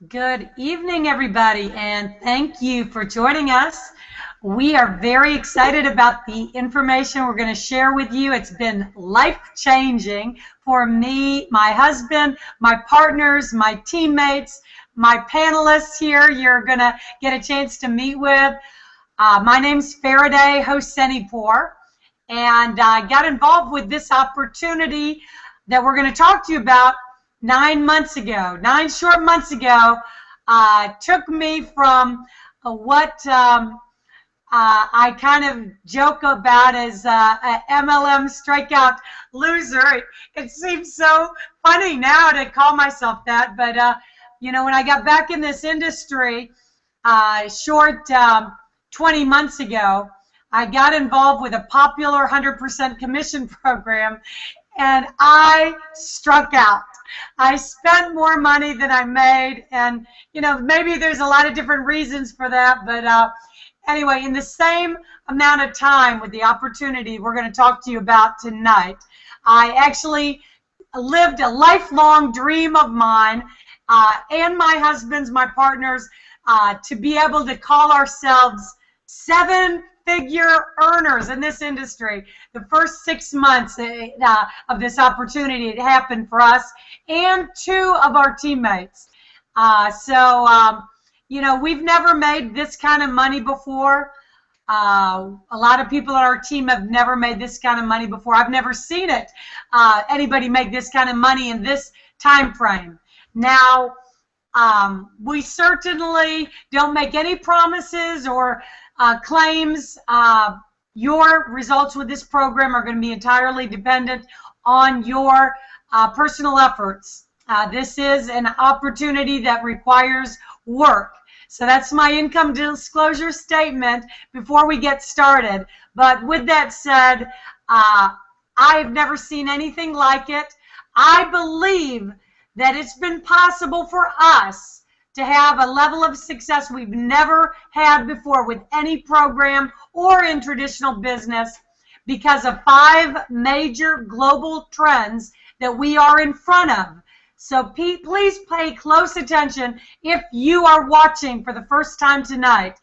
Good evening, everybody, and thank you for joining us. We are very excited about the information we're going to share with you. It's been life-changing for me, my husband, my partners, my teammates, my panelists here you're going to get a chance to meet with. My name's Faraday Hosseinipour, and I got involved with this opportunity that we're going to talk to you about 9 short months ago. Took me from what I kind of joke about as a MLM strikeout loser. It seems so funny now to call myself that, but you know, when I got back in this industry, short 20 months ago, I got involved with a popular 100% commission program, and I struck out. I spent more money than I made, and you know, maybe there's a lot of different reasons for that, but anyway, in the same amount of time with the opportunity we're going to talk to you about tonight, I actually lived a lifelong dream of mine and my husband's, my partners, to be able to call ourselves seven-figure earners in this industry. The first 6 months of this opportunity, it happened for us and two of our teammates. You know, we've never made this kind of money before. A lot of people on our team have never made this kind of money before. I've never seen it. Anybody make this kind of money in this time frame. Now, we certainly don't make any promises or claims. Your results with this program are going to be entirely dependent on your personal efforts. This is an opportunity that requires work. So that's my income disclosure statement before we get started. But with that said, I've never seen anything like it. I believe that it's been possible for us to have a level of success we've never had before with any program or in traditional business because of 5 major global trends that we are in front of. So please pay close attention if you are watching for the first time tonight.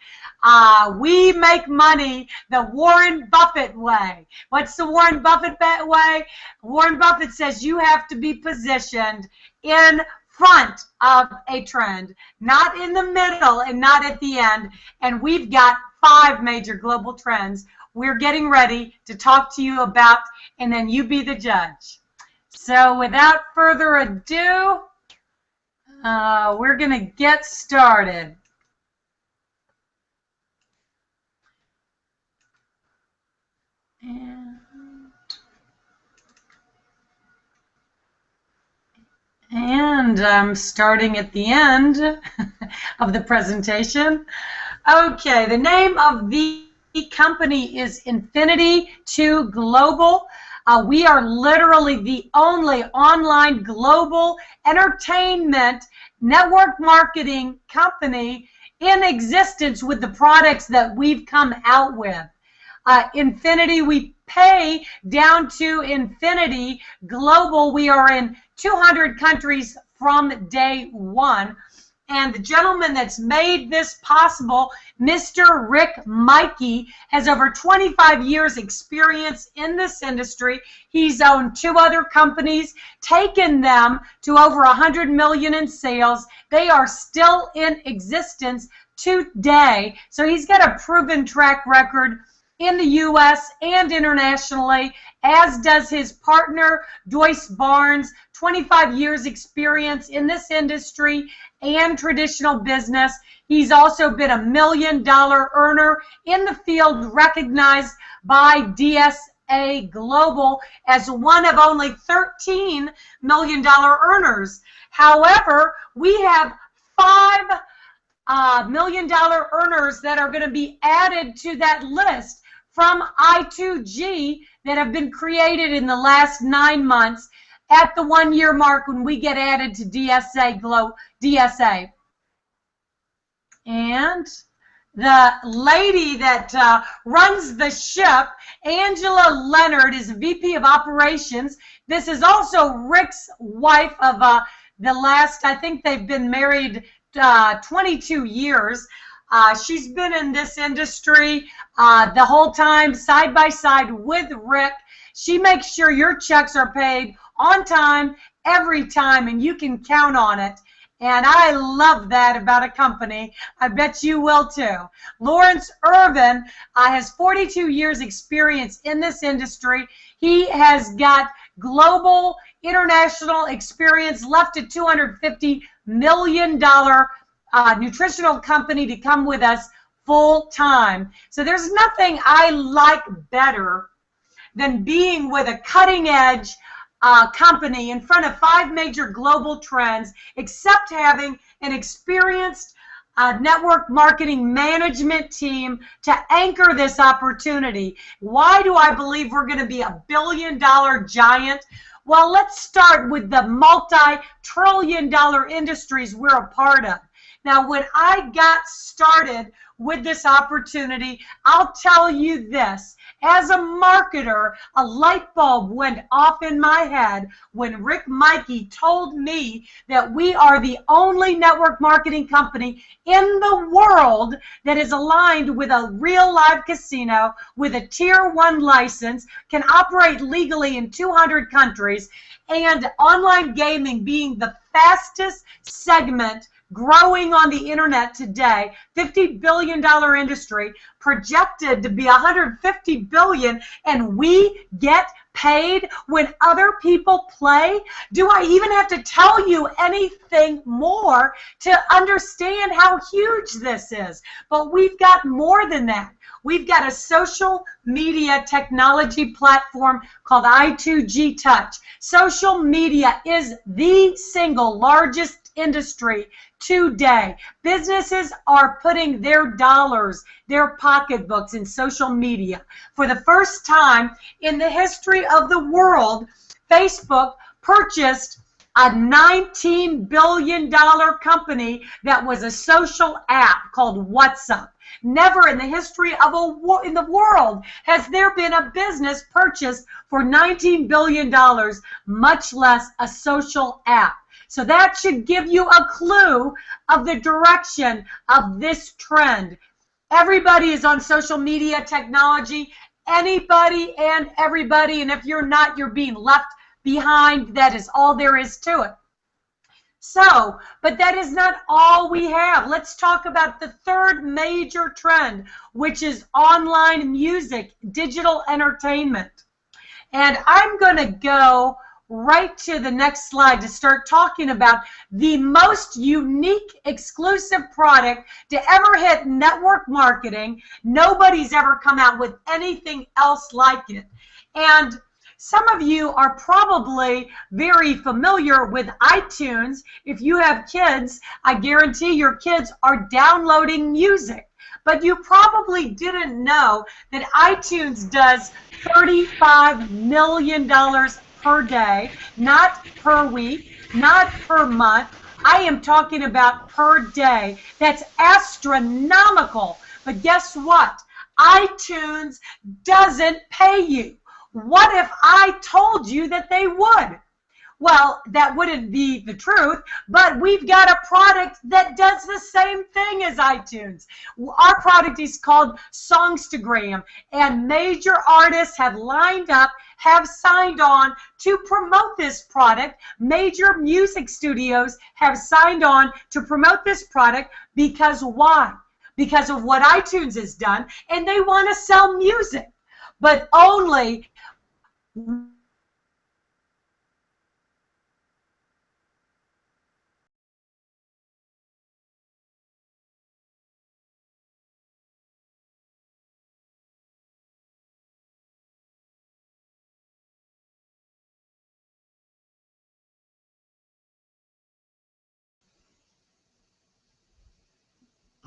We make money the Warren Buffett way. What's the Warren Buffett way? Warren Buffett says you have to be positioned in front of a trend, not in the middle and not at the end. And we've got 5 major global trends we're getting ready to talk to you about, and then you be the judge. So without further ado, we're going to get started. And I'm starting at the end of the presentation. Okay, the name of the company is i2g Global. We are literally the only online global entertainment network marketing company in existence with the products that we've come out with. Infinity, we pay down to Infinity Global. We are in 200 countries from day one. And the gentleman that's made this possible, Mr. Rick Mikey, has over 25 years experience in this industry. He's owned 2 other companies, taken them to over 100 million in sales. They are still in existence today. So he's got a proven track record in the U.S. and internationally, as does his partner, Joyce Barnes, 25 years experience in this industry and traditional business. He's also been a $1 million earner in the field, recognized by DSA Global as one of only 13 $1 million earners. However, we have 5 $1 million earners that are going to be added to that list from i2g that have been created in the last 9 months at the 1-year mark when we get added to DSA. And the lady that runs the ship, Angela Leonard, is VP of Operations. This is also Rick's wife of the last, I think they've been married 22 years. She's been in this industry the whole time, side by side with Rick. She makes sure your checks are paid on time, every time, and you can count on it. And I love that about a company. I bet you will too. Lawrence Irvin has 42 years experience in this industry. He has got global, international experience, left a $250 million nutritional company to come with us full time. So there's nothing I like better than being with a cutting edge company in front of 5 major global trends, except having an experienced network marketing management team to anchor this opportunity. Why do I believe we're going to be a billion-dollar giant? Well, let's start with the multi-trillion-dollar industries we're a part of. Now, when I got started with this opportunity, I'll tell you this. As a marketer, a light bulb went off in my head when Rick Mikey told me that we are the only network marketing company in the world that is aligned with a real live casino with a Tier 1 license, can operate legally in 200 countries, and online gaming being the fastest segment growing on the internet today, $50 billion industry, projected to be $150 billion, and we get paid when other people play? Do I even have to tell you anything more to understand how huge this is? But we've got more than that. We've got a social media technology platform called i2g Touch. Social media is the single largest industry today. Businesses are putting their dollars, their pocketbooks in social media. For the first time in the history of the world, Facebook purchased a $19 billion company that was a social app called WhatsApp. Never in the history of in the world has there been a business purchased for $19 billion, much less a social app. So that should give you a clue of the direction of this trend. Everybody is on social media technology, anybody and everybody, and if you're not, you're being left behind. That is all there is to it. So, but that is not all we have. Let's talk about the third major trend, which is online music, digital entertainment. And I'm going to go right to the next slide to start talking about the most unique, exclusive product to ever hit network marketing. Nobody's ever come out with anything else like it. And some of you are probably very familiar with iTunes. If you have kids, I guarantee your kids are downloading music. But you probably didn't know that iTunes does $35 million per day, not per week, not per month. I am talking about per day. That's astronomical. But guess what? iTunes doesn't pay you. What if I told you that they would? Well, that wouldn't be the truth, but we've got a product that does the same thing as iTunes. Our product is called Songstagram, and major artists have lined up, have signed on to promote this product. Major music studios have signed on to promote this product because why? Because of what iTunes has done, and they want to sell music, but only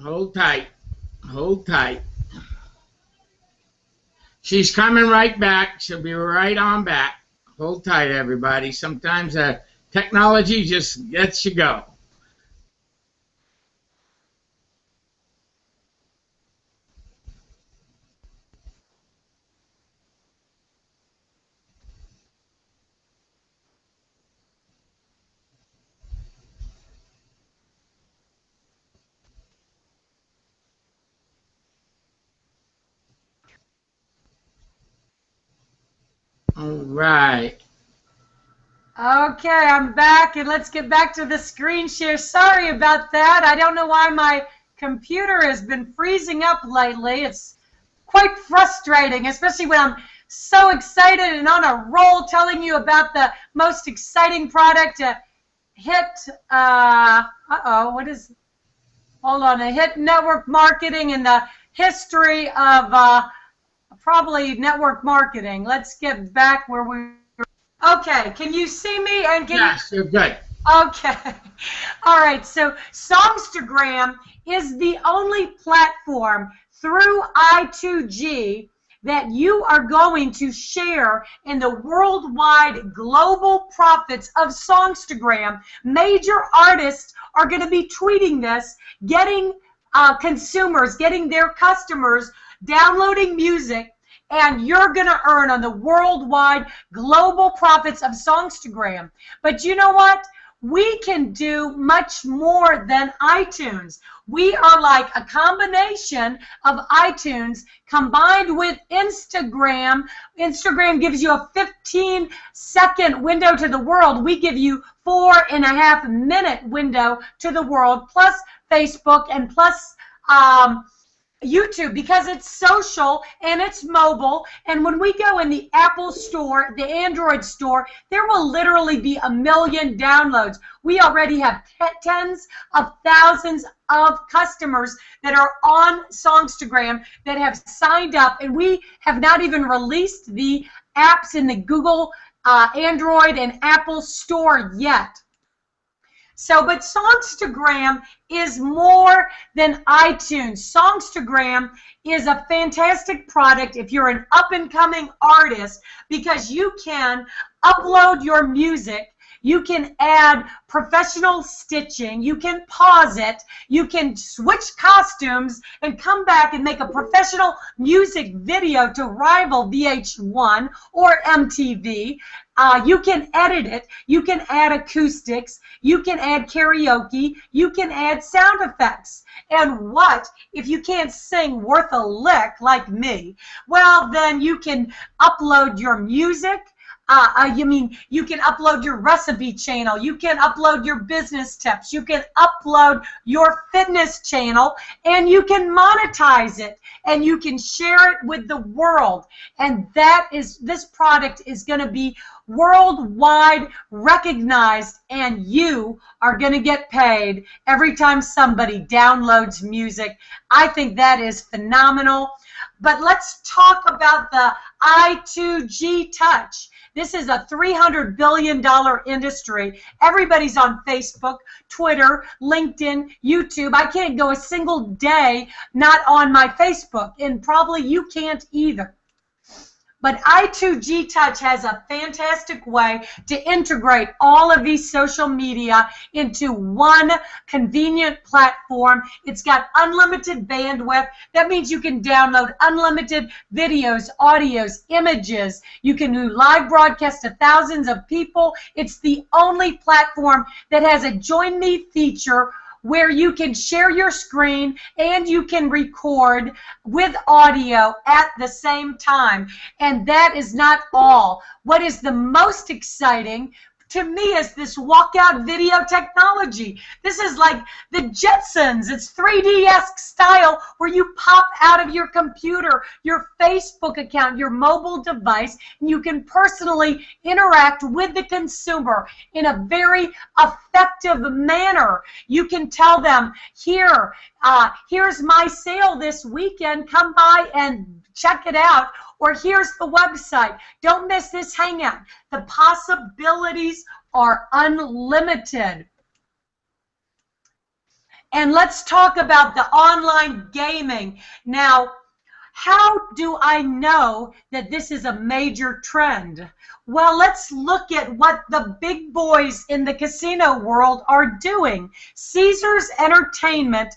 Hold tight. Hold tight. She's coming right back. She'll be right on back. Hold tight, everybody. Sometimes technology just lets you go. All right. Okay, I'm back, and let's get back to the screen share. Sorry about that. I don't know why my computer has been freezing up lately. It's quite frustrating, especially when I'm so excited and on a roll telling you about the most exciting product to hit, what is, hold on, a hit network marketing in the history of probably network marketing. Let's get back where we were. Okay, can you see me? And can Yes, you're good. Okay. All right. So Songstagram is the only platform through i2g that you are going to share in the worldwide global profits of Songstagram. Major artists are going to be tweeting this, getting consumers, getting their customers downloading music, and you're going to earn on the worldwide global profits of Songstagram. But you know what? We can do much more than iTunes. We are like a combination of iTunes combined with Instagram. Instagram gives you a 15-second window to the world. We give you 4.5-minute window to the world, plus Facebook and plus YouTube, because it's social and it's mobile. And when we go in the Apple store, the Android store, there will literally be 1 million downloads. We already have tens of thousands of customers that are on Songstagram that have signed up, and we have not even released the apps in the Google, Android, and Apple store yet. So, but Songstagram is more than iTunes. Songstagram is a fantastic product if you're an up-and-coming artist, because you can upload your music, you can add professional stitching, you can pause it, you can switch costumes and come back and make a professional music video to rival VH1 or MTV. You can edit it, you can add acoustics, you can add karaoke, you can add sound effects. And what if you can't sing worth a lick like me? Well, then you can upload your music. You can upload your recipe channel, you can upload your business tips, you can upload your fitness channel, and you can monetize it, and you can share it with the world. And this product is going to be worldwide recognized, and you are going to get paid every time somebody downloads music. I think that is phenomenal. But let's talk about the i2g Touch. This is a $300 billion industry. Everybody's on Facebook, Twitter, LinkedIn, YouTube. I can't go a single day not on my Facebook, and probably you can't either. But i2g Touch has a fantastic way to integrate all of these social media into one convenient platform. It's got unlimited bandwidth. That means you can download unlimited videos, audios, images. You can do live broadcasts to thousands of people. It's the only platform that has a Join Me feature where you can share your screen and you can record with audio at the same time. And that is not all. What is the most exciting to me is this walkout video technology. This is like the Jetsons. It's 3D-esque style where you pop out of your computer, your Facebook account, your mobile device, and you can personally interact with the consumer in a very effective manner. You can tell them, here's my sale this weekend. Come by and check it out. Or here's the website. Don't miss this hangout. The possibilities are unlimited. And let's talk about the online gaming. Now, how do I know that this is a major trend? Well, let's look at what the big boys in the casino world are doing. Caesars Entertainment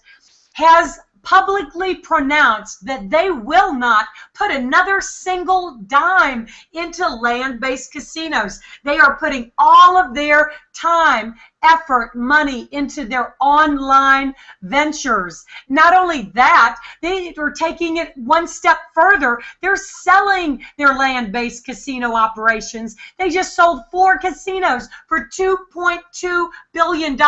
has publicly pronounced that they will not put another single dime into land-based casinos. They are putting all of their time effort, money into their online ventures. Not only that, they are taking it one step further. They're selling their land-based casino operations. They just sold 4 casinos for $2.2 billion,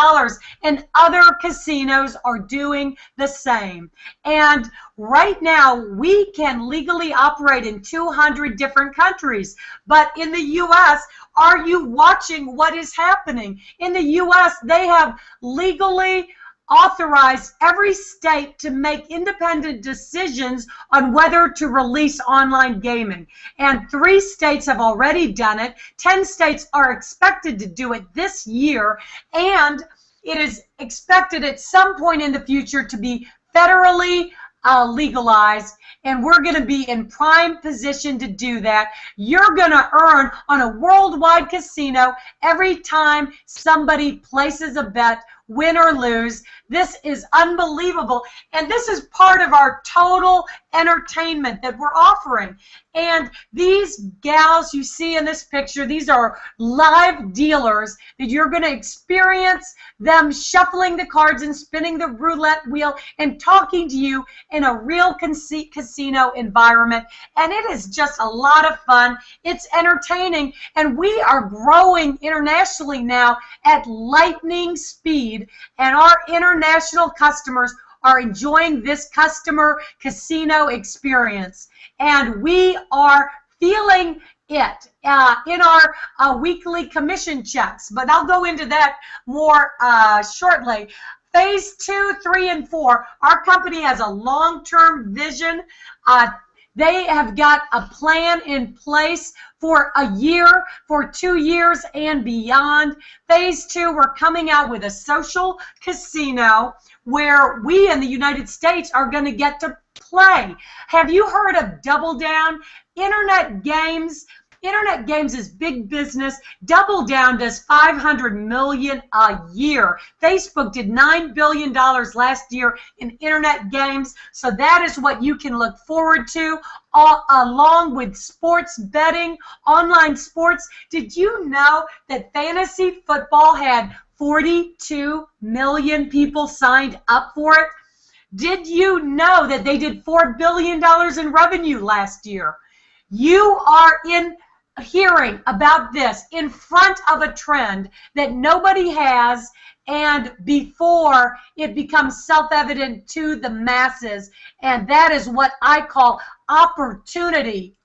and other casinos are doing the same. And right now, we can legally operate in 200 different countries. But in the U.S., are you watching what is happening? In the U.S., they have legally authorized every state to make independent decisions on whether to release online gaming. And 3 states have already done it. 10 states are expected to do it this year. And it is expected at some point in the future to be federally legalized, and we're going to be in prime position to do that. You're going to earn on a worldwide casino every time somebody places a bet, win or lose. This is unbelievable, and this is part of our total entertainment that we're offering. And these gals you see in this picture, these are live dealers that you're going to experience them shuffling the cards and spinning the roulette wheel and talking to you in a real casino environment. And it is just a lot of fun. It's entertaining, and we are growing internationally now at lightning speed, and our international customers are enjoying this customer casino experience. And we are feeling it in our weekly commission checks. But I'll go into that more shortly. Phase 2, 3, and 4, our company has a long-term vision. They have got a plan in place for a year, for 2 years, and beyond. Phase 2, we're coming out with a social casino where we in the United States are going to get to play. Have you heard of Double Down? Internet games. Internet games is big business. Double Down does $500 million a year. Facebook did $9 billion last year in internet games. So that is what you can look forward to, along with sports betting, online sports. Did you know that fantasy football had 42 million people signed up for it? Did you know that they did $4 billion in revenue last year? You are hearing about this in front of a trend that nobody has, and before it becomes self-evident to the masses, and that is what I call opportunity.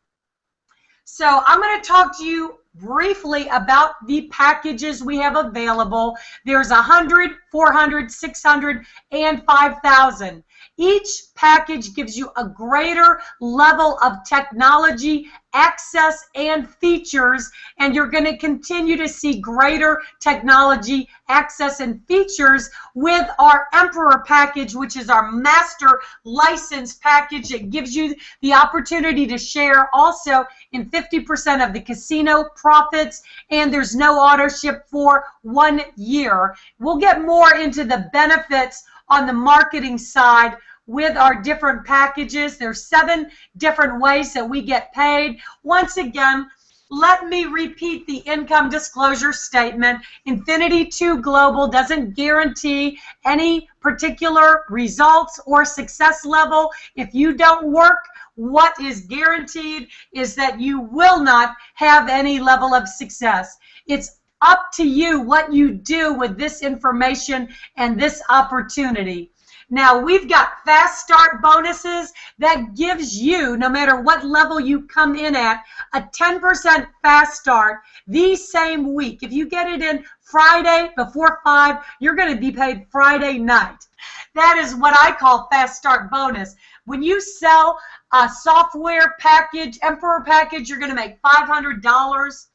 So I'm going to talk to you briefly about the packages we have available. There's 100, 400, 600, and 5,000. Each package gives you a greater level of technology, access, and features, and you're going to continue to see greater technology, access, and features with our Emperor package, which is our master license package. It gives you the opportunity to share also in 50% of the casino profits, and there's no auto ship for 1 year. We'll get more into the benefits on the marketing side with our different packages. There's 7 different ways that we get paid. Once again, let me repeat the income disclosure statement. Infinity 2 Global doesn't guarantee any particular results or success level. If you don't work, what is guaranteed is that you will not have any level of success. It's up to you what you do with this information and this opportunity. Now, we've got fast start bonuses that gives you, no matter what level you come in at, a 10% fast start the same week. If you get it in Friday before 5, you're going to be paid Friday night. That is what I call fast start bonus. When you sell a software package, Emperor package, you're going to make $500.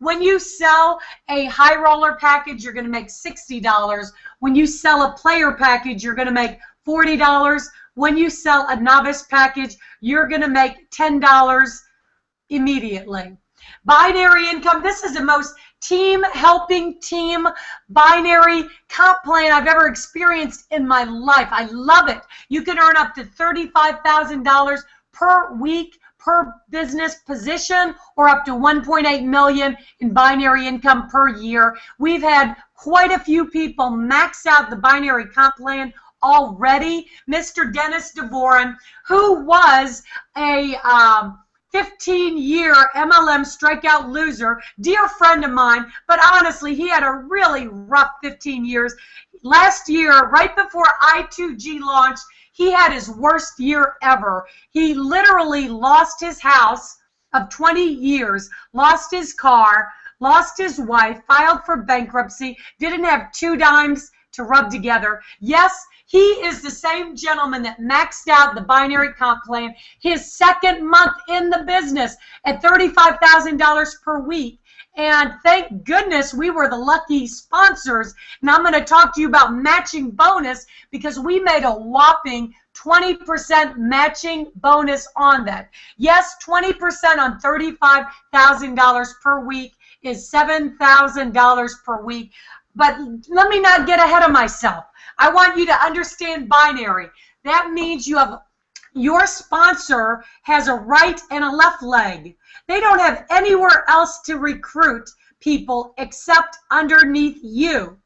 When you sell a high roller package, you're going to make $60. When you sell a player package, you're going to make $40. When you sell a novice package, you're going to make $10 immediately. Binary income, this is the most helping team binary comp plan I've ever experienced in my life. I love it. You can earn up to $35,000 per week per business position or up to 1.8 million in binary income per year. We've had quite a few people max out the binary comp plan already. Mr. Dennis DeVoren, who was a 15-year MLM strikeout loser, dear friend of mine, but honestly, he had a really rough 15 years. Last year, right before i2g launched, he had his worst year ever. He literally lost his house of 20 years, lost his car, lost his wife, filed for bankruptcy, didn't have 2 dimes to rub together. Yes, he is the same gentleman that maxed out the binary comp plan his second month in the business at $35,000 per week. And thank goodness we were the lucky sponsors. And I'm going to talk to you about matching bonus because we made a whopping 20% matching bonus on that. Yes, 20% on $35,000 per week is $7,000 per week. But let me not get ahead of myself. I want you to understand binary. That means you have your sponsor has a right and a left leg. They don't have anywhere else to recruit people except underneath you.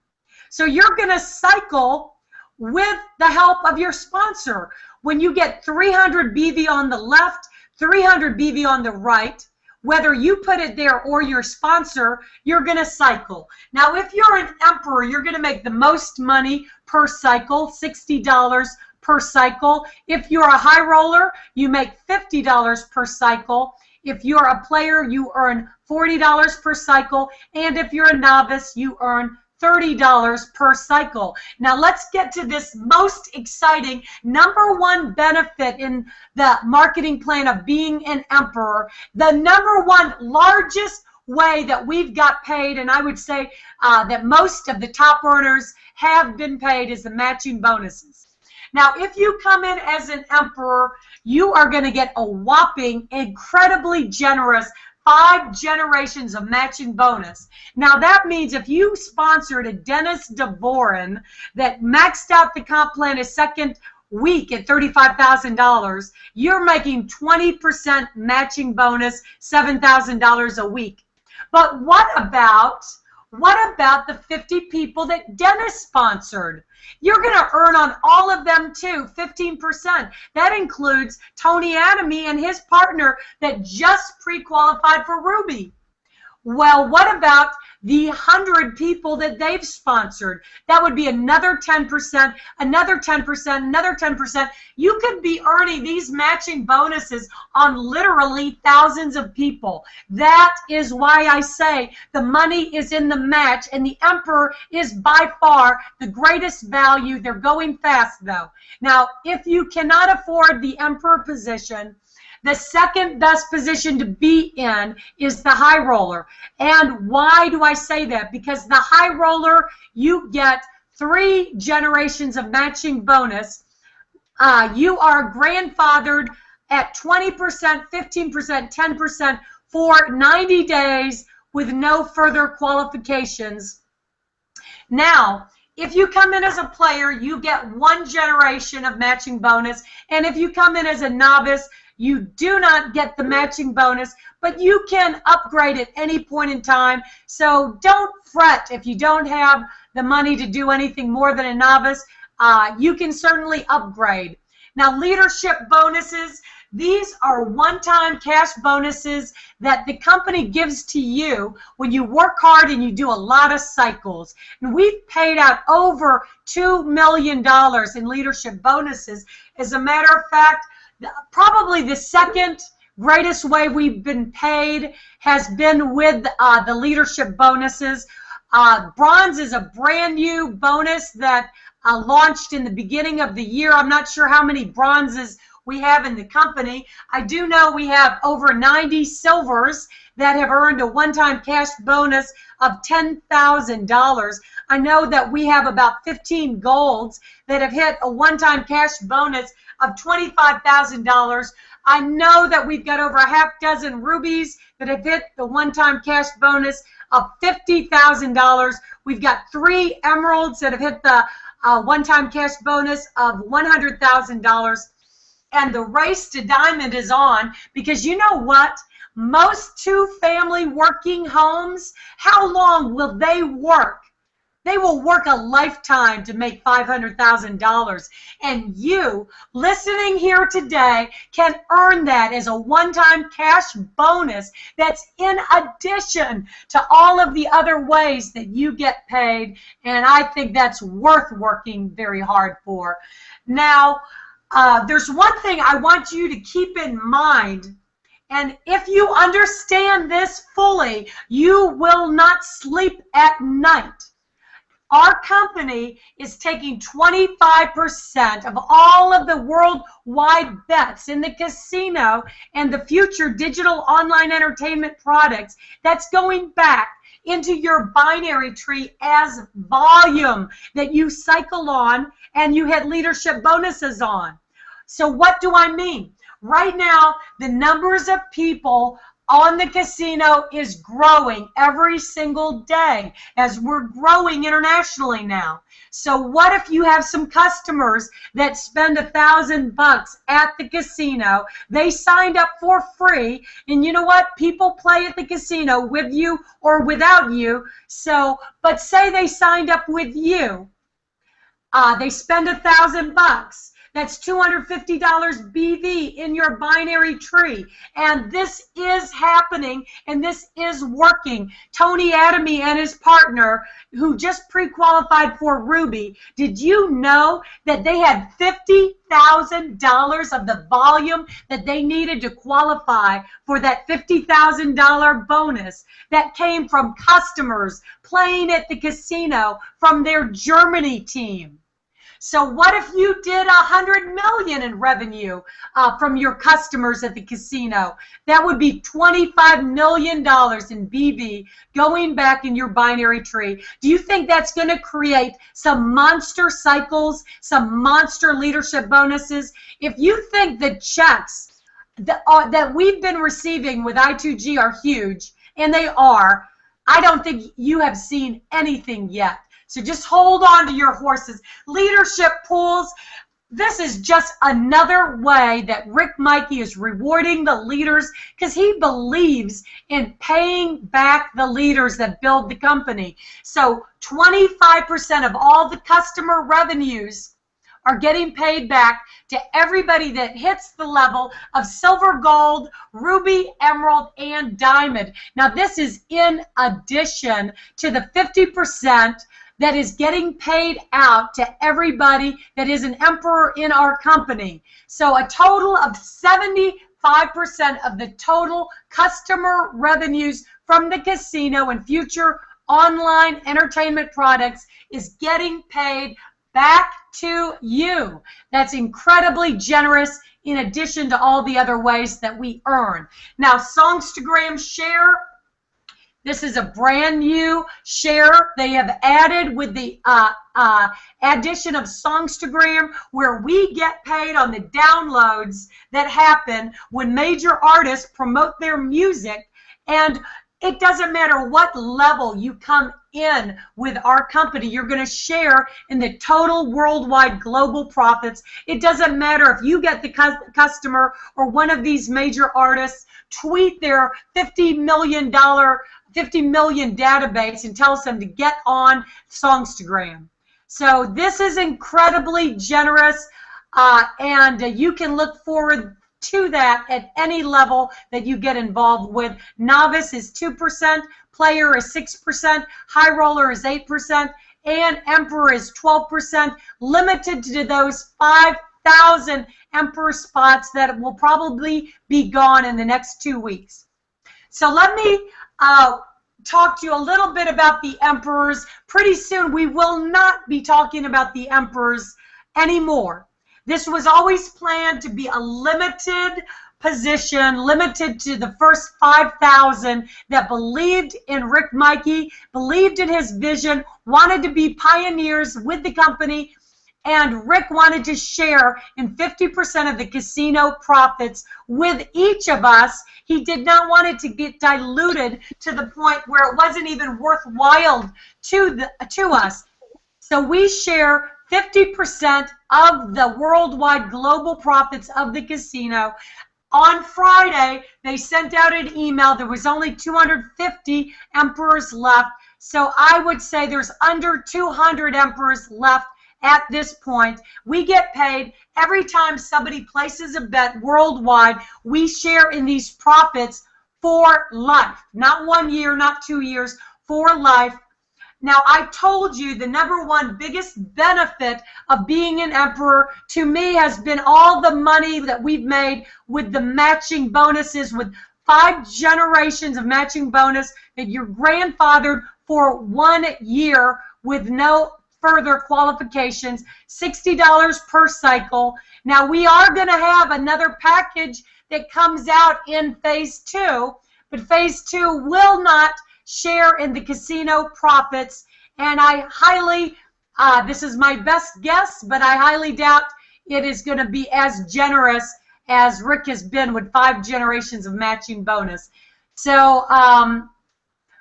So you're going to cycle with the help of your sponsor. When you get 300 BV on the left, 300 BV on the right, whether you put it there or your sponsor, you're going to cycle. Now, if you're an emperor, you're going to make the most money per cycle, $60 per cycle. If you're a high roller, you make $50 per cycle. If you're a player, you earn $40 per cycle. And if you're a novice, you earn $30 per cycle. Now let's get to this most exciting #1 benefit in the marketing plan of being an emperor. The #1 largest way that we've got paid, and I would say that most of the top earners have been paid, is the matching bonuses. Now, if you come in as an emperor, you are going to get a whopping, incredibly generous 5 generations of matching bonus. Now that means if you sponsored a Dennis DeVoren that maxed out the comp plan his second week at $35,000, you're making 20% matching bonus, $7,000 a week. But what about the 50 people that Dennis sponsored? You're going to earn on all of them too, 15%. That includes Tony Adamy and his partner that just pre-qualified for Ruby. Well, what about the 100 people that they've sponsored? That would be another 10%, another 10%, another 10%. You could be earning these matching bonuses on literally thousands of people. That is why I say the money is in the match, and the emperor is by far the greatest value. They're going fast, though. Now, if you cannot afford the emperor position, the second best position to be in is the high roller. And why do I say that? Because the high roller, you get 3 generations of matching bonus. You are grandfathered at 20%, 15%, 10% for 90 days with no further qualifications. Now, if you come in as a player, you get 1 generation of matching bonus. And if you come in as a novice, you do not get the matching bonus, but you can upgrade at any point in time. So don't fret if you don't have the money to do anything more than a novice. You can certainly upgrade. Now, leadership bonuses, these are one-time cash bonuses that the company gives to you when you work hard and you do a lot of cycles. And we've paid out over $2 million in leadership bonuses. As a matter of fact, probably the second greatest way we've been paid has been with the leadership bonuses. Bronze is a brand new bonus that launched in the beginning of the year. I'm not sure how many bronzes we have in the company. I do know we have over 90 silvers that have earned a one-time cash bonus of $10,000. I know that we have about 15 golds that have hit a one-time cash bonus of $25,000. I know that we've got over a half dozen rubies that have hit the one-time cash bonus of $50,000. We've got 3 emeralds that have hit the one-time cash bonus of $100,000. and the race to diamond is on, because you know what? Most two-family working homes, how long will they work? They will work a lifetime to make $500,000. And you, listening here today, can earn that as a one-time cash bonus that's in addition to all of the other ways that you get paid. And I think that's worth working very hard for. Now, there's one thing I want you to keep in mind. And if you understand this fully, you will not sleep at night. Our company is taking 25% of all of the worldwide bets in the casino and the future digital online entertainment products. That's going back into your binary tree as volume that you cycle on and you hit leadership bonuses on. So what do I mean? Right now, the numbers of people on the casino is growing every single day as we're growing internationally now. So what if you have some customers that spend $1,000 at the casino? They signed up for free, and you know what? People play at the casino with you or without you. So, but say they signed up with you. They spend $1,000. That's $250 BV in your binary tree. And this is happening, and this is working. Tony Adamy and his partner, who just pre-qualified for Ruby, did you know that they had $50,000 of the volume that they needed to qualify for that $50,000 bonus that came from customers playing at the casino from their Germany team? So what if you did $100 million in revenue from your customers at the casino? That would be $25 million in BV going back in your binary tree. Do you think that's going to create some monster cycles, some monster leadership bonuses? If you think the checks that we've been receiving with i2g are huge, and they are, I don't think you have seen anything yet. So just hold on to your horses. Leadership pools, this is just another way that Rick Mikey is rewarding the leaders, because he believes in paying back the leaders that build the company. So 25% of all the customer revenues are getting paid back to everybody that hits the level of silver, gold, ruby, emerald, and diamond. Now this is in addition to the 50% that is getting paid out to everybody that is an emperor in our company. So a total of 75% of the total customer revenues from the casino and future online entertainment products is getting paid back to you. That's incredibly generous, in addition to all the other ways that we earn. Now, Songstagram share. This is a brand new share they have added with the addition of Songstagram, where we get paid on the downloads that happen when major artists promote their music. And it doesn't matter what level you come in with our company, you're going to share in the total worldwide global profits. It doesn't matter if you get the customer or one of these major artists tweet their $50 million database and tells them to get on Songstagram. So this is incredibly generous, and you can look forward to that at any level that you get involved with. Novice is 2%, player is 6%, high roller is 8%, and emperor is 12%, limited to those 5,000 emperor spots that will probably be gone in the next 2 weeks. So let me talk to you a little bit about the emperors. Pretty soon we will not be talking about the emperors anymore. This was always planned to be a limited position, limited to the first 5,000 that believed in Rick Mikey, believed in his vision, wanted to be pioneers with the company, and Rick wanted to share in 50% of the casino profits with each of us. He did not want it to get diluted to the point where it wasn't even worthwhile to us. So we share 50% of the worldwide global profits of the casino. On Friday, they sent out an email. There was only 250 emperors left. So I would say there's under 200 emperors left at this point. We get paid every time somebody places a bet worldwide. We share in these profits for life. Not 1 year, not 2 years, for life. Now, I told you the number one biggest benefit of being an emperor to me has been all the money that we've made with the matching bonuses, with 5 generations of matching bonus that you're grandfathered for 1 year with no further qualifications, $60 per cycle. Now, we are going to have another package that comes out in phase 2, but phase 2 will not share in the casino profits, and I highly, this is my best guess, but I highly doubt it is going to be as generous as Rick has been with 5 generations of matching bonus. So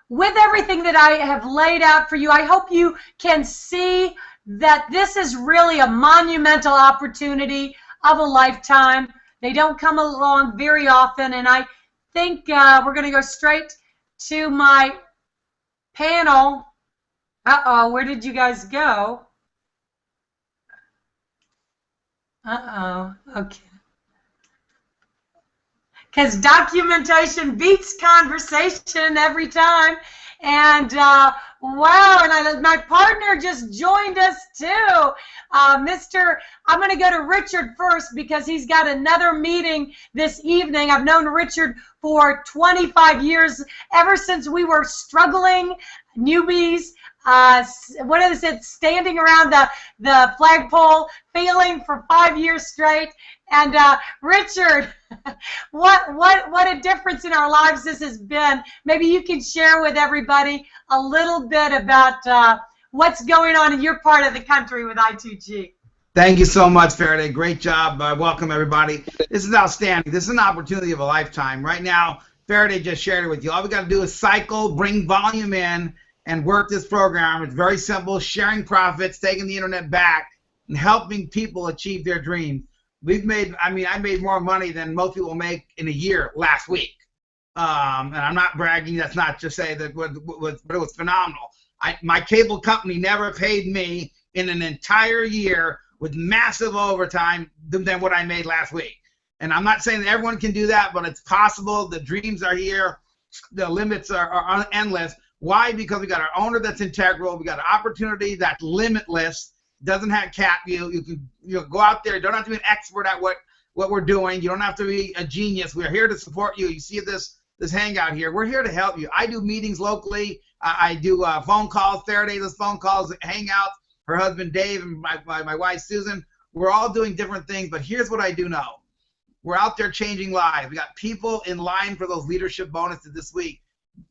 with everything that I have laid out for you, I hope you can see that this is really a monumental opportunity of a lifetime. They don't come along very often, and I think we're going to go straight to my panel. Uh-oh, where did you guys go? Uh-oh, okay. Because documentation beats conversation every time. And wow, and my partner just joined us too. I'm going to go to Richard first because he's got another meeting this evening. I've known Richard for 25 years, ever since we were struggling newbies. What is it? Standing around the flagpole, failing for 5 years straight. And Richard, what a difference in our lives this has been. Maybe you can share with everybody a little bit about what's going on in your part of the country with i2g. Thank you so much, Faraday. Great job. Welcome, everybody. This is outstanding. This is an opportunity of a lifetime. Right now, Faraday just shared it with you. All we got to do is cycle, bring volume in, and work this program. It's very simple, sharing profits, taking the internet back, and helping people achieve their dreams. I made more money than most people make in a year last week. And I'm not bragging. That's not just say that, but it was phenomenal. My cable company never paid me in an entire year with massive overtime than what I made last week. And I'm not saying that everyone can do that, but it's possible. The dreams are here. The limits are endless. Why? Because we got our owner that's integral. We got an opportunity that's limitless. Doesn't have cap you. You can go out there. You don't have to be an expert at what we're doing. You don't have to be a genius. We're here to support you. You see this hangout here. We're here to help you. I do meetings locally. I do phone calls. Faraday does phone calls, hangouts. Her husband Dave and my wife Susan. We're all doing different things. But here's what I do know. We're out there changing lives. We got people in line for those leadership bonuses this week.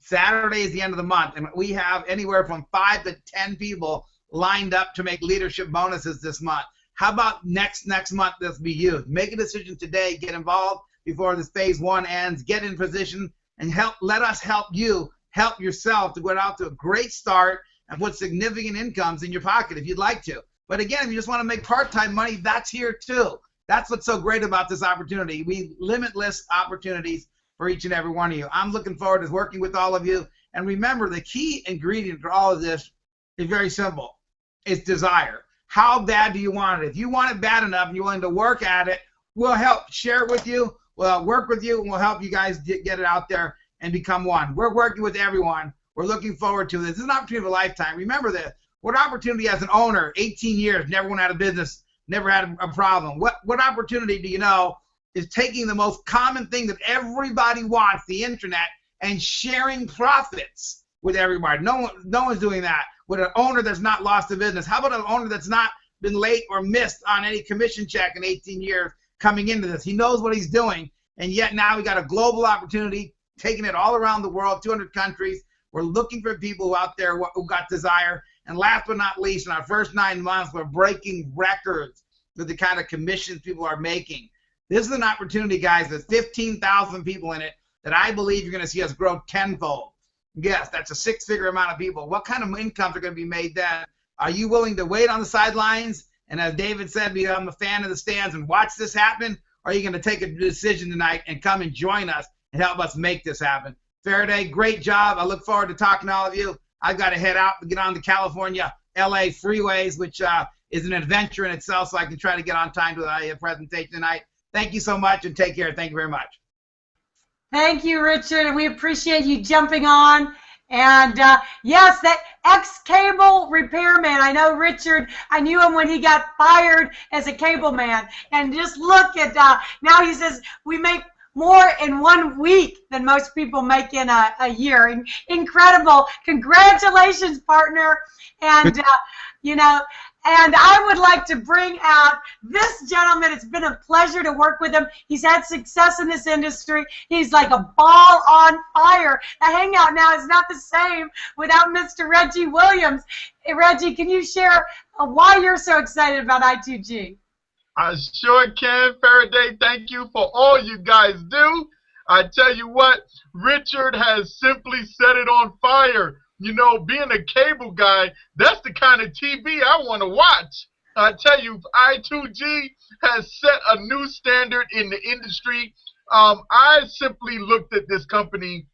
Saturday is the end of the month, and we have anywhere from 5 to 10 people lined up to make leadership bonuses this month. How about next month this be you? Make a decision today, get involved before this phase 1 ends, get in position, and let us help you help yourself to get out to a great start and put significant incomes in your pocket if you'd like to. But again, if you just want to make part-time money, that's here too. That's what's so great about this opportunity. We limitless opportunities for each and every one of you. I'm looking forward to working with all of you. And remember, the key ingredient for all of this is very simple. It's desire. How bad do you want it? If you want it bad enough and you're willing to work at it, we'll help share it with you. We'll work with you, and we'll help you guys get it out there and become one. We're working with everyone. We're looking forward to this. This is an opportunity of a lifetime. Remember this. What opportunity as an owner, 18 years, never went out of business, never had a problem. What opportunity do you know is taking the most common thing that everybody wants, the internet, and sharing profits with everybody? No one's doing that with an owner that's not lost a business. How about an owner that's not been late or missed on any commission check in 18 years coming into this? He knows what he's doing, and yet now we got a global opportunity, taking it all around the world, 200 countries. We're looking for people out there who got desire. And last but not least, in our first 9 months, we're breaking records with the kind of commissions people are making. This is an opportunity, guys. There's 15,000 people in it that I believe you're going to see us grow tenfold. Yes, that's a 6-figure amount of people. What kind of incomes are going to be made then? Are you willing to wait on the sidelines And as David said, become a fan of the stands and watch this happen, or are you going to take a decision tonight and come and join us and help us make this happen? Faraday, great job. I look forward to talking to all of you. I've got to head out and get on the California LA freeways, which is an adventure in itself, so I can try to get on time to the presentation tonight. Thank you so much, and take care. Thank you very much. Thank you, Richard, and we appreciate you jumping on. And yes, that ex-cable repairman. I know Richard. I knew him when he got fired as a cable man. And just look at now he says we make more in 1 week than most people make in a year. Incredible! Congratulations, partner. And you know. And I would like to bring out this gentleman. It's been a pleasure to work with him. He's had success in this industry. He's like a ball on fire. The hangout now is not the same without Mr. Reggie Williams. Hey, Reggie, can you share why you're so excited about i2g? I sure can, Faraday. Thank you for all you guys do. I tell you what, Richard has simply set it on fire. You know, being a cable guy, that's the kind of TV I want to watch. I tell you, i2g has set a new standard in the industry. I simply looked at this company.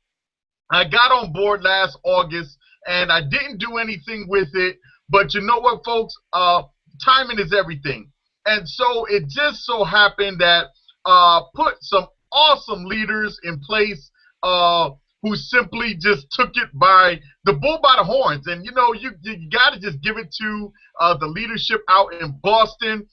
I got on board last August, and I didn't do anything with it. But you know what, folks? Timing is everything. And so it just so happened that put some awesome leaders in place who simply just took it by the bull by the horns. And, you know, you got to just give it to the leadership out in Boston.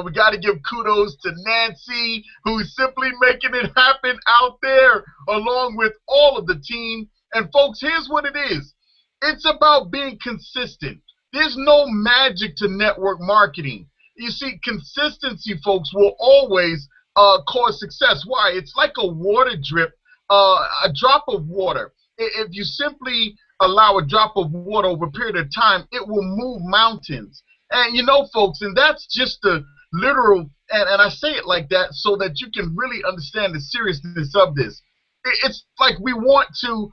We got to give kudos to Nancy, who's simply making it happen out there, along with all of the team. And, folks, here's what it is. It's about being consistent. There's no magic to network marketing. You see, consistency, folks, will always cause success. Why? It's like a water drip. A drop of water. If you simply allow a drop of water over a period of time, it will move mountains. And you know, folks, and that's just the literal, and I say it like that so that you can really understand the seriousness of this. It's like we want to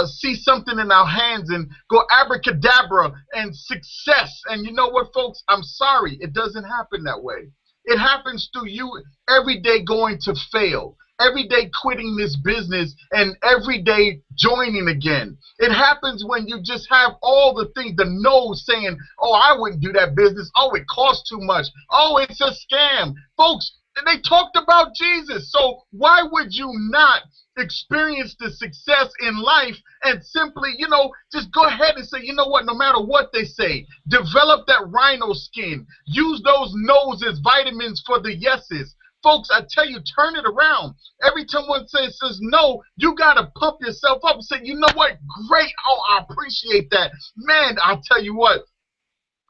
see something in our hands and go abracadabra and success. And you know what, folks? I'm sorry, it doesn't happen that way. It happens through you every day going to fail. Every day quitting this business and every day joining again. It happens when you just have all the things, the no's saying, oh, I wouldn't do that business. Oh, it costs too much. Oh, it's a scam. Folks, they talked about Jesus. So why would you not experience the success in life and simply, you know, just go ahead and say, you know what, no matter what they say, develop that rhino skin. Use those no's as vitamins for the yeses. Folks, I tell you, turn it around. Every time one says no, you got to pump yourself up and say, you know what, great, oh, I appreciate that. Man, I'll tell you what,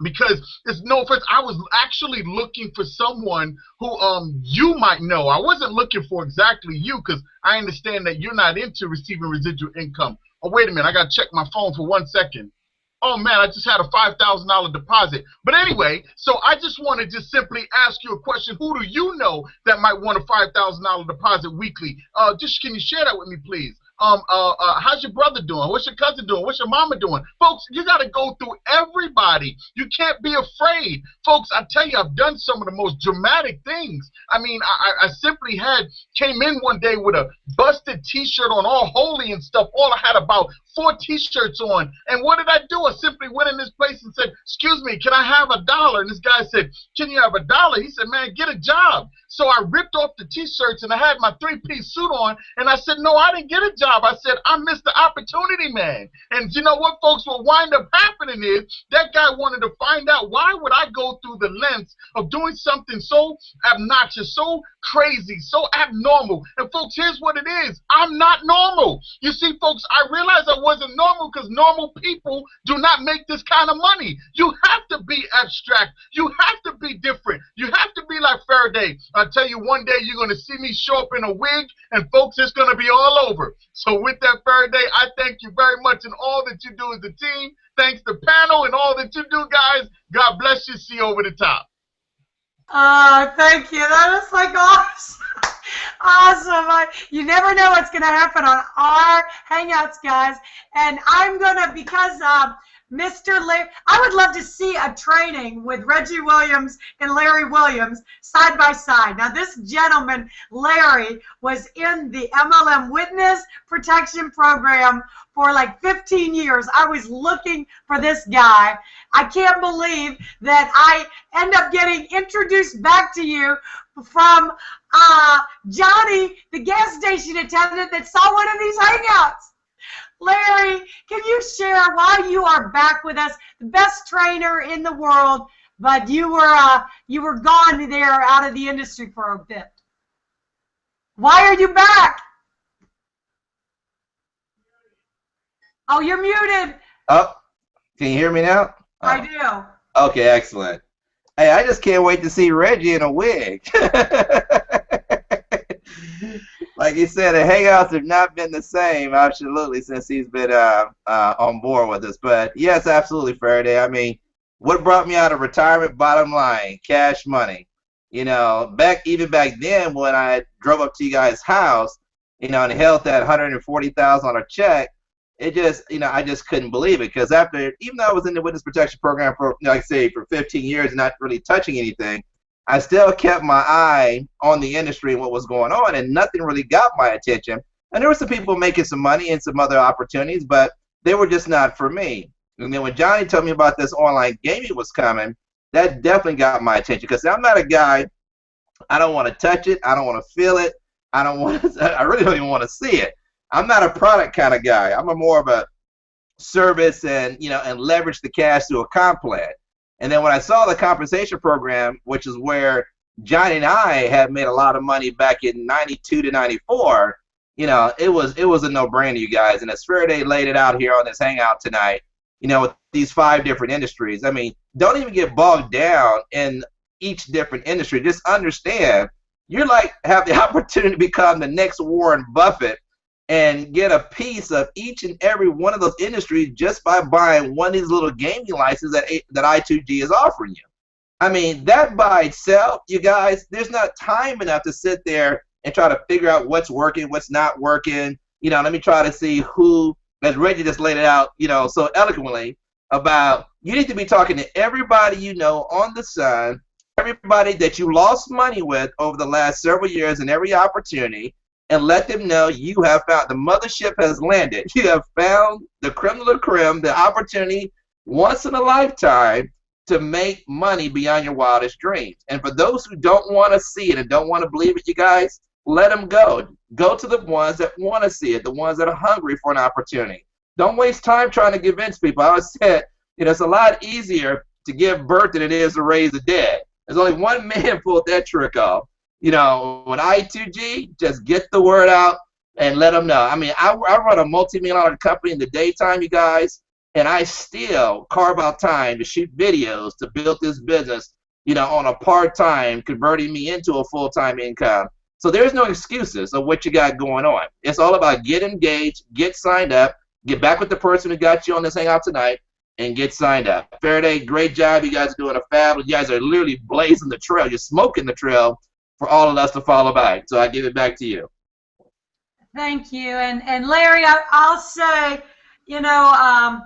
because it's no offense, I was actually looking for someone who you might know. I wasn't looking for exactly you because I understand that you're not into receiving residual income. Oh, wait a minute, I got to check my phone for 1 second. Oh, man, I just had a $5,000 deposit. But anyway, so I just want to just simply ask you a question. Who do you know that might want a $5,000 deposit weekly? Just can you share that with me, please? How's your brother doing? What's your cousin doing? What's your mama doing? Folks, you got to go through everybody. You can't be afraid. Folks, I tell you, I've done some of the most dramatic things. I mean, I simply came in one day with a busted T-shirt on, all holy and stuff. All I had about 4 T-shirts on. And what did I do? I simply went in this place and said, excuse me, can I have $1? And this guy said, can you have $1? He said, man, get a job. So I ripped off the T-shirts and I had my 3-piece suit on. And I said, no, I didn't get a job. I said, I missed the opportunity, man. And you know what, folks, what wind up happening is that guy wanted to find out why would I go through the lengths of doing something so obnoxious, so crazy, so abnormal. And folks, here's what it is. I'm not normal. You see, folks, I realized I wasn't normal because normal people do not make this kind of money. You have to be abstract. You have to be different. You have to be like Faraday. I tell you, one day you're going to see me show up in a wig, and folks, it's going to be all over. So with that, Faraday, I thank you very much in all that you do as a team. Thanks to panel and all that you do, guys. God bless you. See you over the top. Thank you. That is like awesome. Awesome. You never know what's going to happen on our Hangouts, guys. And I'm going to, because Mr. Larry, I would love to see a training with Reggie Williams and Larry Williams side by side. Now, this gentleman, Larry, was in the MLM Witness Protection Program for like 15 years. I was looking for this guy. I can't believe that I end up getting introduced back to you from Johnny, the gas station attendant that saw one of these hangouts. Larry, can you share why you are back with us? The best trainer in the world, but you were gone there out of the industry for a bit. Why are you back? Oh, you're muted. Oh, can you hear me now? Oh. I do. Okay, excellent. Hey, I just can't wait to see Reggie in a wig. Like you said, the hangouts have not been the same, absolutely, since he's been on board with us. But yes, absolutely, Faraday. I mean, what brought me out of retirement? Bottom line, cash money. You know, even back then when I drove up to you guys' house, you know, and held that $140,000 on a check, it just, you know, I just couldn't believe it, because after, even though I was in the witness protection program for, you know, like I say, for 15 years, and not really touching anything, I still kept my eye on the industry and what was going on, and nothing really got my attention. And there were some people making some money and some other opportunities, but they were just not for me. And then when Johnny told me about this online gaming was coming, that definitely got my attention, because I'm not a guy, I don't want to touch it, I don't want to feel it, I really don't even want to see it. I'm not a product kind of guy. I'm more of a service and, you know, and leverage the cash through a comp plan. And then when I saw the compensation program, which is where Johnny and I had made a lot of money back in 92 to 94, you know, it was a no-brainer, you guys. And as Faraday laid it out here on this hangout tonight, you know, with these 5 different industries, I mean, don't even get bogged down in each different industry. Just understand, you're like, have the opportunity to become the next Warren Buffett and get a piece of each and every one of those industries just by buying one of these little gaming licenses that i2g is offering you. I mean, that by itself, you guys, there's not time enough to sit there and try to figure out what's working, what's not working. You know, let me try to see who, as Reggie just laid it out, you know, so eloquently, about you need to be talking to everybody you know on the sun, everybody that you lost money with over the last several years and every opportunity, and let them know you have found, the mothership has landed. You have found the creme de la creme, the opportunity once in a lifetime to make money beyond your wildest dreams. And for those who don't want to see it and don't want to believe it, you guys, let them go. Go to the ones that want to see it, the ones that are hungry for an opportunity. Don't waste time trying to convince people. I always said, you know, it's a lot easier to give birth than it is to raise the dead. There's only one man pulled that trick off. You know, with i2g, just get the word out and let them know. I mean, I run a multi-million-dollar company in the daytime, you guys, and I still carve out time to shoot videos to build this business, you know, on a part-time, converting me into a full-time income. So there's no excuses of what you got going on. It's all about get engaged, get signed up, get back with the person who got you on this hangout tonight, and get signed up. Faraday, great job. You guys are doing a fab. You guys are literally blazing the trail. You're smoking the trail for all of us to follow by. So I give it back to you. Thank you. And Larry, I'll say, you know,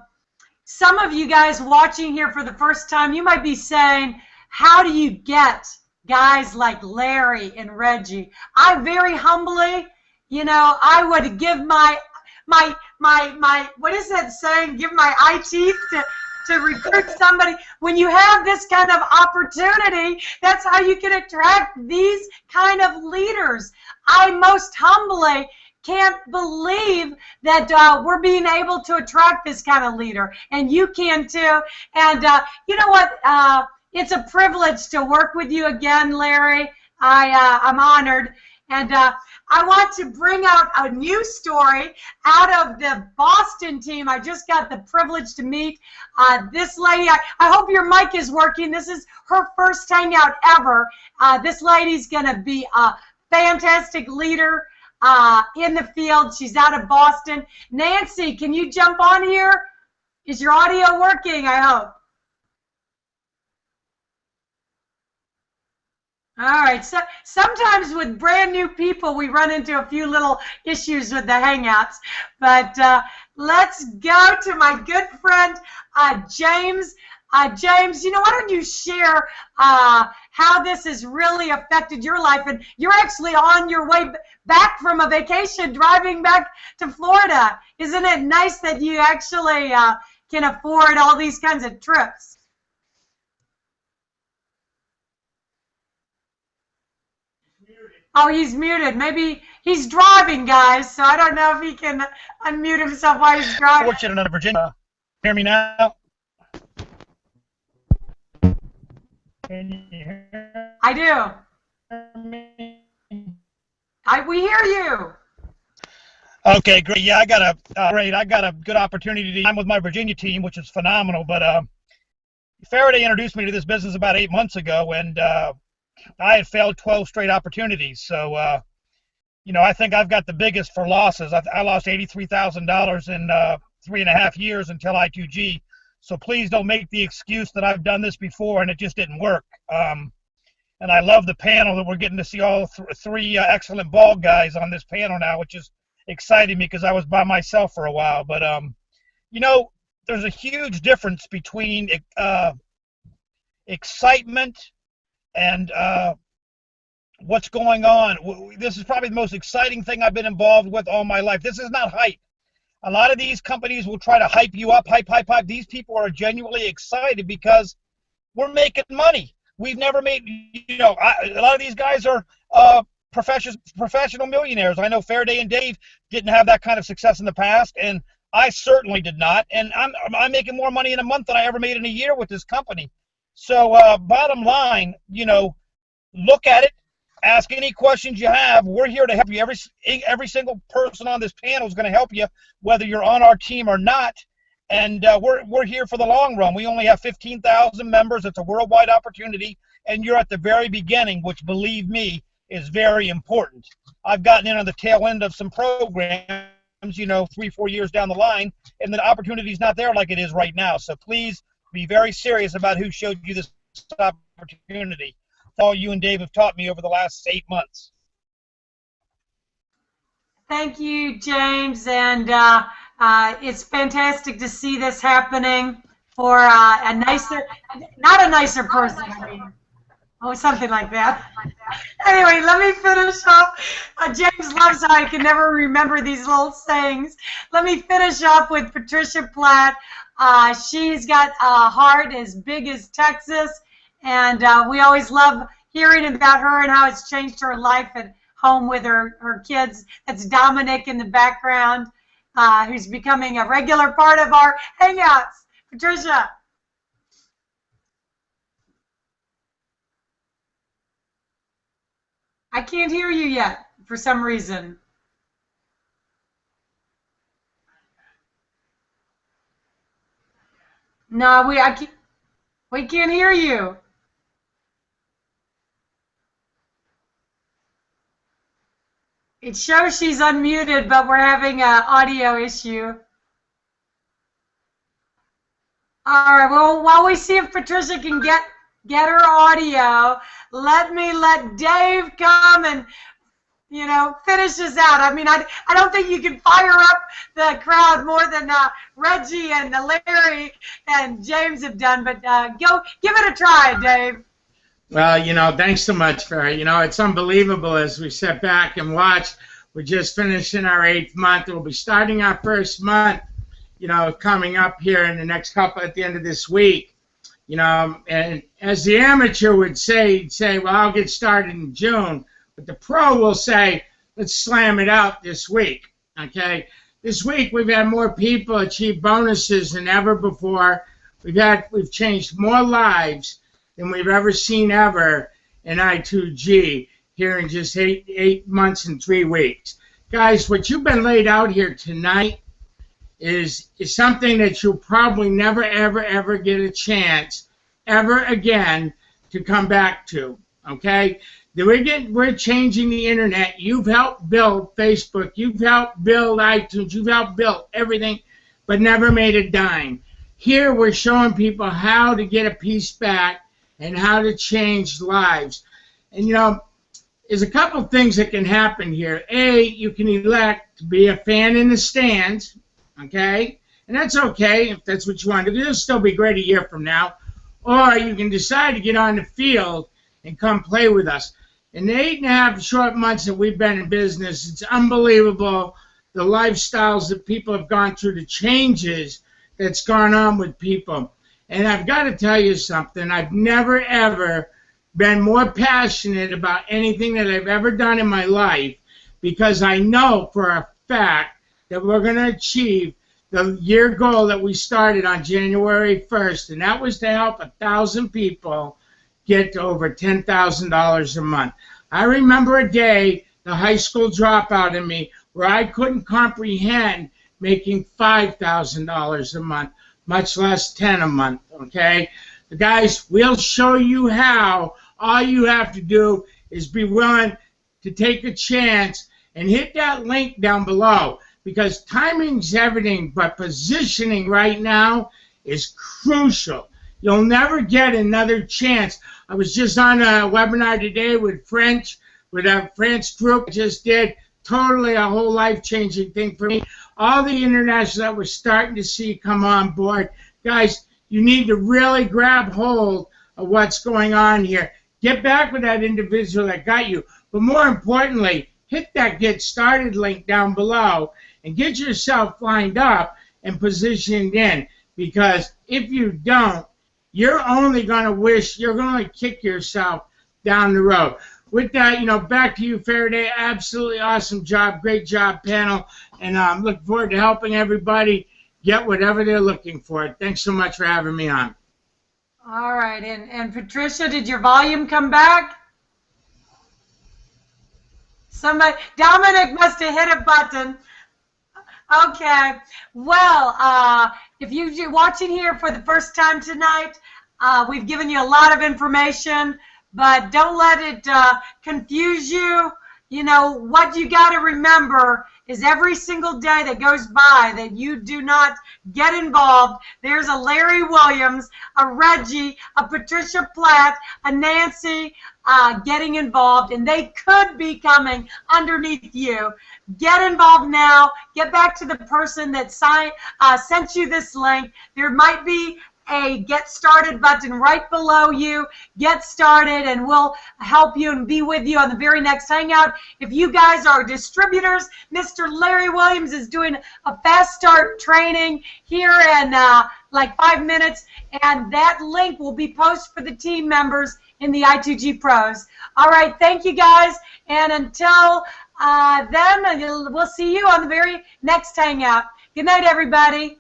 some of you guys watching here for the first time, you might be saying, how do you get guys like Larry and Reggie? I very humbly, you know, I would give my what is that saying? Give my eye teeth to recruit somebody. When you have this kind of opportunity, that's how you can attract these kind of leaders. I most humbly can't believe that we're being able to attract this kind of leader, and you can too. And you know what? It's a privilege to work with you again, Larry. I'm honored. And I want to bring out a new story out of the Boston team. I just got the privilege to meet this lady. I hope your mic is working. This is her first hangout ever. This lady's going to be a fantastic leader in the field. She's out of Boston. Nancy, can you jump on here? Is your audio working, I hope? All right. So sometimes with brand new people, we run into a few little issues with the Hangouts. But let's go to my good friend James. James, why don't you share how this has really affected your life? And you're actually on your way back from a vacation, driving back to Florida. Isn't it nice that you actually can afford all these kinds of trips? Oh, he's muted. Maybe he's driving, guys, so I don't know if he can unmute himself while he's driving. Fortunate in Virginia. Hear me now? Can you hear I do. me? We hear you. Okay, great. Yeah, I got a good opportunity. I'm with my Virginia team, which is phenomenal. But Faraday introduced me to this business about 8 months ago, and I had failed 12 straight opportunities. So, I think I've got the biggest for losses. I lost $83,000 in 3.5 years until i2g. So please don't make the excuse that I've done this before and it just didn't work. And I love the panel that we're getting to see all three excellent bald guys on this panel now, which is exciting me because I was by myself for a while. But, there's a huge difference between excitement and what's going on. This is probably the most exciting thing I've been involved with all my life. This is not hype. A lot of these companies will try to hype you up, hype. These people are genuinely excited because we're making money. We've never made, a lot of these guys are professional millionaires. I know Faraday and Dave didn't have that kind of success in the past, and I certainly did not. And I'm making more money in a month than I ever made in a year with this company. So bottom line, look at it. Ask any questions you have. We're here to help you. Every single person on this panel is going to help you, whether you're on our team or not. And we're here for the long run. We only have 15,000 members. It's a worldwide opportunity, and you're at the very beginning, which, believe me, is very important. I've gotten in on the tail end of some programs, 3-4 years down the line, and the opportunity's not there like it is right now. So please be very serious about who showed you this opportunity. All you and Dave have taught me over the last 8 months. Thank you, James, and it's fantastic to see this happening for not a nicer person, something like that. Anyway, let me finish up. James loves how I can never remember these little sayings. Let me finish up with Patricia Platt. She's got a heart as big as Texas. And we always love hearing about her and how it's changed her life at home with her kids. That's Dominic in the background, who's becoming a regular part of our Hangouts. Patricia. I can't hear you yet for some reason. No, we can't hear you. It shows she's unmuted, but we're having an audio issue. All right, well, while we see if Patricia can get her audio, let Dave come and, finish this out. I mean, I don't think you can fire up the crowd more than Reggie and Larry and James have done, but go give it a try, Dave. Well, thanks so much, Farrah. It's unbelievable as we sit back and watch. We're just finishing our 8th month. We'll be starting our 1st month, coming up here in the next couple at the end of this week. And as the amateur would say, he'd say, well, I'll get started in June. But the pro will say, let's slam it out this week, okay? This week we've had more people achieve bonuses than ever before. We've changed more lives than we've ever seen ever in i2g here in just 8 months and 3 weeks. Guys, what you've been laid out here tonight is something that you'll probably never, ever get a chance ever again to come back to, okay? We're changing the internet. You've helped build Facebook. You've helped build iTunes. You've helped build everything, but never made a dime. Here we're showing people how to get a piece back and how to change lives. And, there's a couple things that can happen here. A, you can elect to be a fan in the stands, okay? And that's okay if that's what you want to do. It'll still be great a year from now. Or you can decide to get on the field and come play with us. In the 8.5 short months that we've been in business, it's unbelievable the lifestyles that people have gone through, the changes that's gone on with people. And I've got to tell you something. I've never, ever been more passionate about anything that I've ever done in my life, because I know for a fact that we're going to achieve the year goal that we started on January 1st, and that was to help 1,000 people get to over $10,000 a month. I remember a day, the high school dropout in me, where I couldn't comprehend making $5,000 a month, much less 10 a month, okay? Guys, we'll show you how. All you have to do is be willing to take a chance and hit that link down below, because timing's everything, but positioning right now is crucial. You'll never get another chance. I was just on a webinar today with a French group just did totally a whole life-changing thing for me. All the internationals that we're starting to see come on board. Guys, you need to really grab hold of what's going on here. Get back with that individual that got you. But more importantly, hit that Get Started link down below and get yourself lined up and positioned in. Because if you don't, you're only going to wish, you're going to kick yourself down the road. With that, back to you, Faraday. Absolutely awesome job. Great job, panel. And I'm looking forward to helping everybody get whatever they're looking for. Thanks so much for having me on. All right, and Patricia, did your volume come back? Dominic must have hit a button. Okay, well, if you're watching here for the first time tonight, we've given you a lot of information, but don't let it confuse you. What you got to remember is every single day that goes by that you do not get involved, there's a Larry Williams, a Reggie, a Patricia Platt, a Nancy getting involved, and they could be coming underneath you. Get involved now. Get back to the person that sent you this link. There might be a Get Started button right below you. Get started, and we'll help you and be with you on the very next Hangout. If you guys are distributors, Mr. Larry Williams is doing a fast start training here in like 5 minutes, and that link will be posted for the team members in the i2g Pros. All right, thank you guys, and until then, we'll see you on the very next Hangout. Good night, everybody.